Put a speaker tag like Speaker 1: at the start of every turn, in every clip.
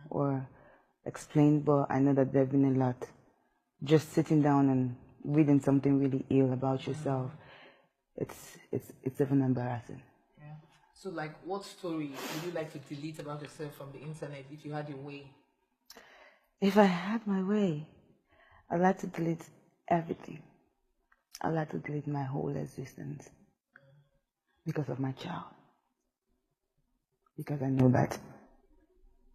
Speaker 1: or explain, but I know that there have been a lot. Just sitting down and reading something really ill about yourself, it's even embarrassing.
Speaker 2: Yeah. So, like, what story would you like to delete about yourself from the internet if you had your way?
Speaker 1: If I had my way, I'd like to delete everything. I'd like to delete my whole existence because of my child. Because I know that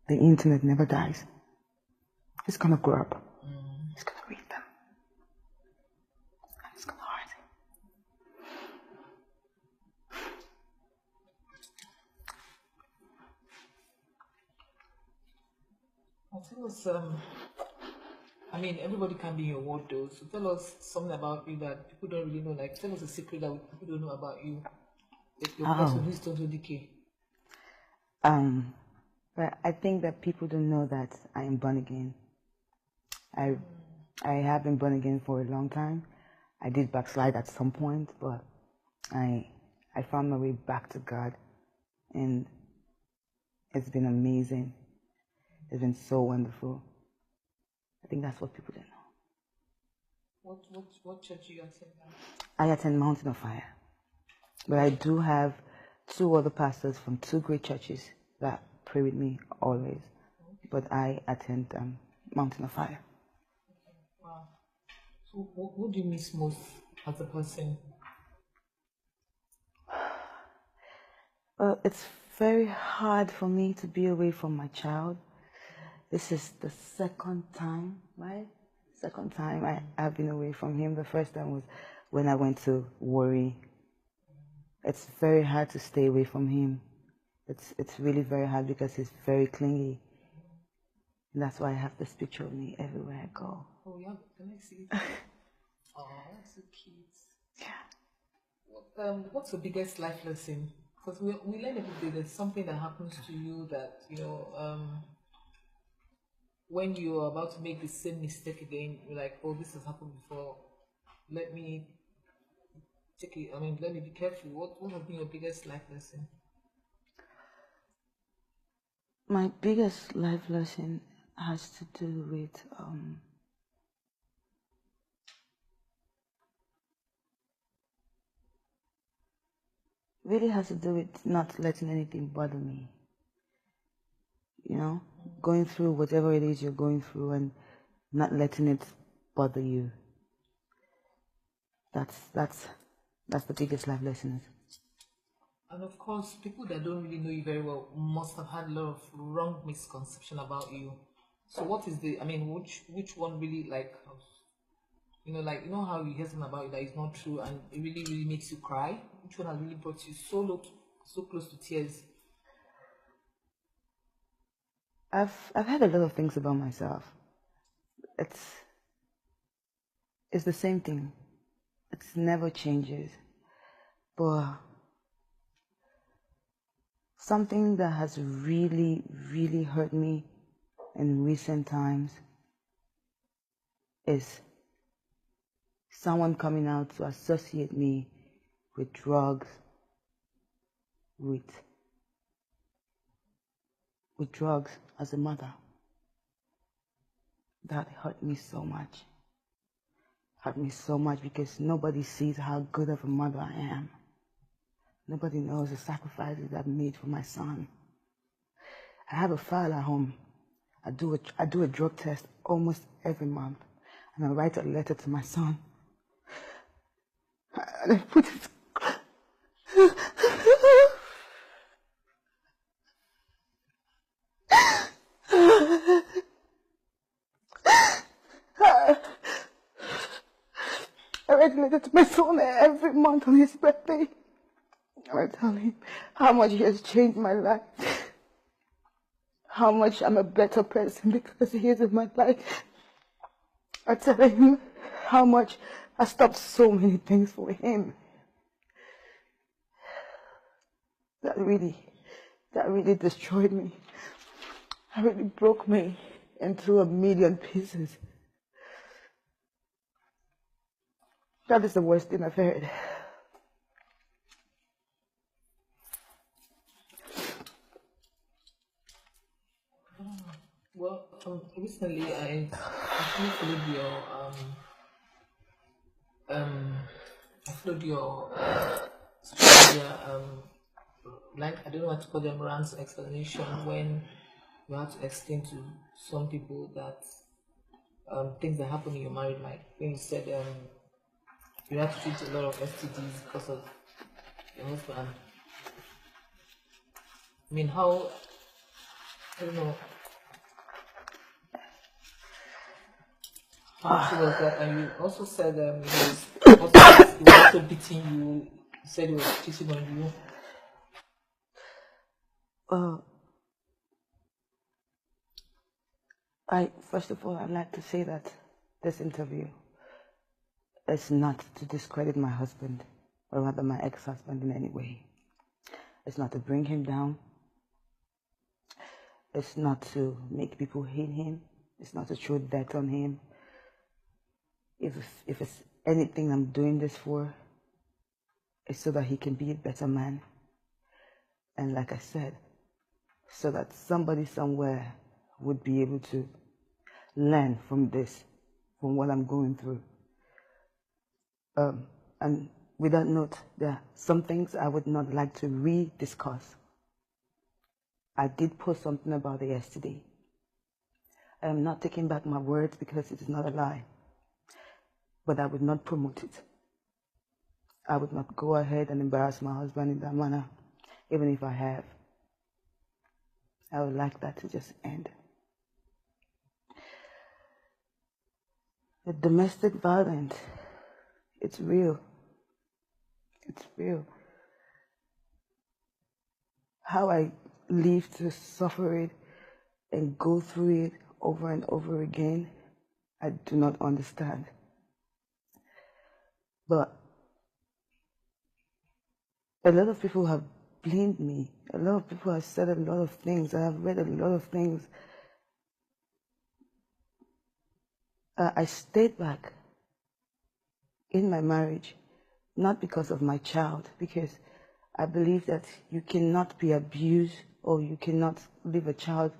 Speaker 1: the internet never dies. It's gonna grow up. It's gonna read them. And it's gonna hurt him.
Speaker 2: Tell us, I mean, everybody can be in your world though, so tell us something about you that people don't really know. Like, tell us a secret that people don't know about you. Like your person who's Tonto Dike.
Speaker 1: But I think that people don't know that I am born again. I have been born again for a long time. I did backslide at some point, but I found my way back to God, and it's been amazing. It's been so wonderful. I think that's what people don't know.
Speaker 2: What church do you attend?
Speaker 1: I attend Mountain of Fire, but I do have 2 other pastors from 2 great churches that pray with me always. But I attend Mountain of Fire.
Speaker 2: Wow. So what do you miss most as a person?
Speaker 1: Well, it's very hard for me to be away from my child. This is the second time, right? Second time I've been away from him. The first time was when I went to Worry. It's very hard to stay away from him. It's really very hard because he's very clingy. And that's why I have this picture of me everywhere I go.
Speaker 2: Oh yeah, can I see it? Oh, that's so cute. Yeah. What's the biggest life lesson? Because we learn every day there's something that happens to you that, when you're about to make the same mistake again, you're like, oh, this has happened before. Let me take it. Let me be careful. What has been your biggest life lesson?
Speaker 1: My biggest life lesson has to do with really has to do with not letting anything bother me. You know, going through whatever it is you're going through and not letting it bother you. That's the biggest life lesson.
Speaker 2: And of course, people that don't really know you very well must have had a lot of wrong misconception about you. So what is which one really how you hear something about you that is not true and it really, really makes you cry? Which one has really brought you so close to tears?
Speaker 1: I've heard a lot of things about myself. It's the same thing. It never changes. But something that has really, really hurt me in recent times is someone coming out to associate me with drugs, with drugs as a mother. That hurt me so much. Hurt me so much because nobody sees how good of a mother I am. Nobody knows the sacrifices I've made for my son. I have a file at home. I do a drug test almost every month, and I write a letter to my son. And I put it. I write a letter to my son every month on his birthday. I tell him how much he has changed my life. How much I'm a better person because he is in my life. I tell him how much I stopped so many things for him. That really destroyed me. That really broke me into a million pieces. That is the worst thing I've heard.
Speaker 2: Well, recently I actually followed your um I followed your social media like I don't know what to call them rants explanation when you have to explain to some people that things that happen in your married life. When you said you have to treat a lot of STDs because of your husband. I mean, how I don't know how true was that? And you also said he was also beating you. He said he was cheating on you.
Speaker 1: First of all, I'd like to say that this interview is not to discredit my husband, or rather my ex-husband in any way. It's not to bring him down. It's not to make people hate him. It's not to throw dirt on him. If it's anything I'm doing this for, it's so that he can be a better man. And like I said, so that somebody somewhere would be able to learn from this, from what I'm going through. And with that note, there are some things I would not like to re-discuss. I did post something about it yesterday. I am not taking back my words because it is not a lie. But I would not promote it. I would not go ahead and embarrass my husband in that manner, even if I have. I would like that to just end. The domestic violence, it's real. It's real. How I live to suffer it and go through it over and over again, I do not understand. But a lot of people have blamed me. A lot of people have said a lot of things. I have read a lot of things. I stayed back in my marriage, not because of my child, because I believe that you cannot be abused, or you cannot leave a child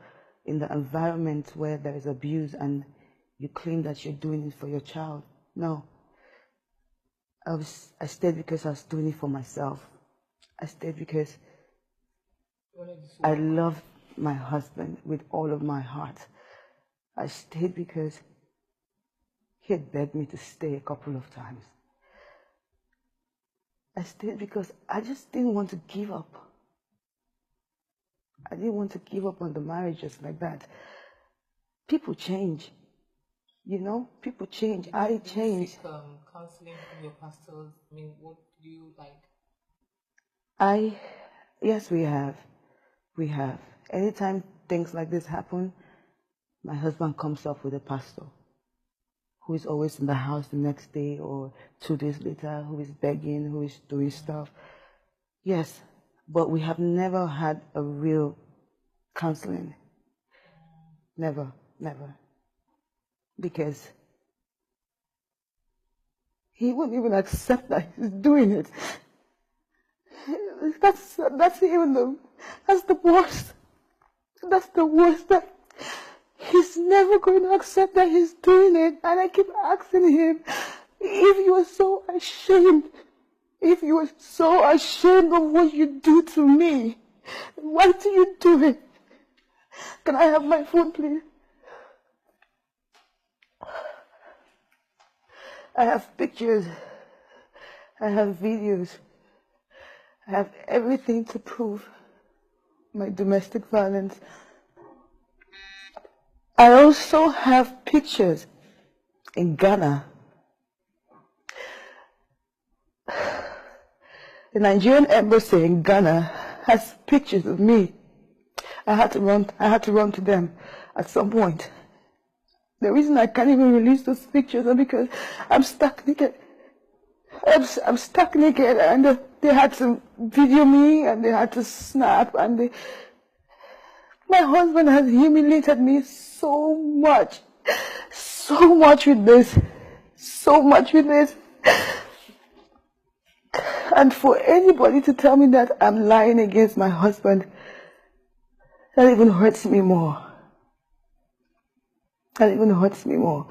Speaker 1: in the environment where there is abuse and you claim that you're doing it for your child. No. I stayed because I was doing it for myself. I stayed because I love my husband with all of my heart. I stayed because he had begged me to stay a couple of times. I stayed because I just didn't want to give up. I didn't want to give up on the marriage just like that. People change. You know, people change. I change.
Speaker 2: Seek, counseling from your pastors. I mean, what do you like?
Speaker 1: Yes, we have. We have. Anytime things like this happen, my husband comes up with a pastor who is always in the house the next day or 2 days later, who is begging, who is doing stuff. Yes, but we have never had a real counseling. Never, never. Because he wouldn't even accept that he's doing it. That's the worst. That's the worst. That he's never going to accept that he's doing it. And I keep asking him, if you are so ashamed, if you are so ashamed of what you do to me, why do you do it? Can I have my phone, please? I have pictures. I have videos. I have everything to prove my domestic violence. I also have pictures in Ghana. The Nigerian embassy in Ghana has pictures of me. I had to run to them at some point. The reason I can't even release those pictures is because I'm stuck naked. I'm stuck naked, and they had to video me, and they had to snap, and my husband has humiliated me so much with this, and for anybody to tell me that I'm lying against my husband, that even hurts me more. That even hurts me more.